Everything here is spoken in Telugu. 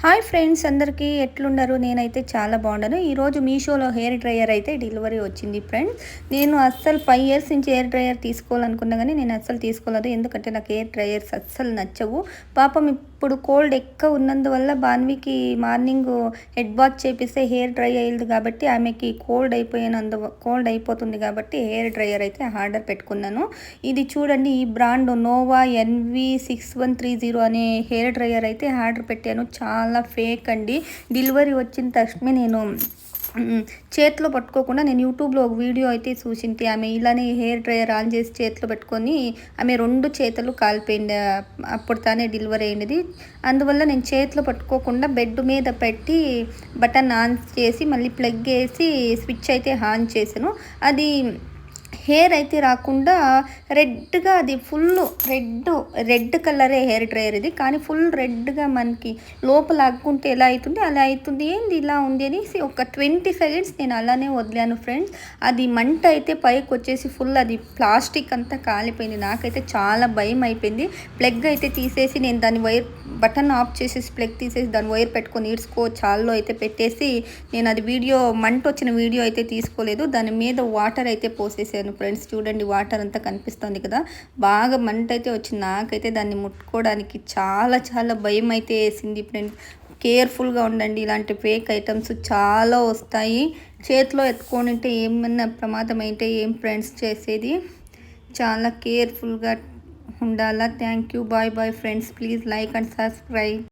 హాయ్ ఫ్రెండ్స్ అందరికీ ఎట్లున్నారు? నేనైతే చాలా బాగున్నాను. ఈరోజు మీషోలో హెయిర్ డ్రైయర్ అయితే డెలివరీ వచ్చింది ఫ్రెండ్స్. నేను అస్సలు 5 ఇయర్స్ నుంచి హెయిర్ డ్రైయర్ తీసుకోవాలనుకున్నా కానీ నేను అస్సలు తీసుకోలేదు. ఎందుకంటే నాకు హెయిర్ డ్రైయర్స్ అస్సలు నచ్చవు. పాపం ఇప్పుడు కోల్డ్ ఎక్కువ ఉన్నందువల్ల బాన్వికి మార్నింగ్ హెడ్ బాత్ చేపిస్తే హెయిర్ డ్రై అయ్యింది కాబట్టి ఆమెకి కోల్డ్ అయిపోతుంది కాబట్టి హెయిర్ డ్రైయర్ అయితే ఆర్డర్ పెట్టుకున్నాను. ఇది చూడండి, ఈ బ్రాండ్ నోవా NV6130 అనే హెయిర్ డ్రైయర్ అయితే ఆర్డర్ పెట్టాను. చాలా ఫేక్ అండి. డెలివరీ వచ్చిన తక్షణమే నేను చేతిలో పట్టుకోకుండా నేను యూట్యూబ్లో ఒక వీడియో అయితే చూసింటి. ఆమె ఇలానే హెయిర్ డ్రైయర్ ఆన్ చేసి చేతిలో పెట్టుకొని ఆమె 2 చేతులు కాలిపోయింది. అప్పుడు తానే డెలివరీ అయినది. అందువల్ల నేను చేతిలో పట్టుకోకుండా బెడ్ మీద పెట్టి బటన్ ఆన్ చేసి మళ్ళీ ప్లగ్ వేసి స్విచ్ అయితే ఆన్ చేశాను. అది హెయిర్ అయితే రాకుండా రెడ్గా, అది ఫుల్ రెడ్ కలరే హెయిర్ డ్రైయర్ ఇది. కానీ ఫుల్ రెడ్గా మనకి లోపల అగ్గుంటే ఎలా అవుతుంది అలా అవుతుంది. ఏంది ఇలా ఉంది అనేసి ఒక 20 సెకండ్స్ నేను అలానే వదిలాను ఫ్రెండ్స్. అది మంట అయితే పైకి వచ్చేసి ఫుల్ అది ప్లాస్టిక్ అంతా కాలిపోయింది. నాకైతే చాలా భయం అయిపోయింది. ప్లగ్ అయితే తీసేసి నేను దాని వైర్ బటన్ ఆఫ్ చేసేసి ప్లగ్ తీసేసి దాని వైర్ పెట్టుకొని చాల్లో అయితే పెట్టేసి నేను అది మంట వచ్చిన వీడియో అయితే తీసుకోలేదు. దాని మీద వాటర్ అయితే పోసేసాను ఫ్రెండ్స్. చూడండి, వాటర్ అంతా కనిపిస్తుంది కదా, బాగా మంట అయితే వచ్చింది. నాకైతే దాన్ని ముట్టుకోవడానికి చాలా చాలా భయం అయితే వేసింది ఫ్రెండ్స్. కేర్ఫుల్గా ఉండండి, ఇలాంటి ఫేక్ ఐటమ్స్ చాలా వస్తాయి. చేతిలో ఎత్తుకొని ఉంటే ఏమన్నా ప్రమాదం అయితే ఏం ఫ్రెండ్స్ చేసేది. చాలా కేర్ఫుల్గా ఉండాలా. Thank you. Bye bye friends. Please like and subscribe.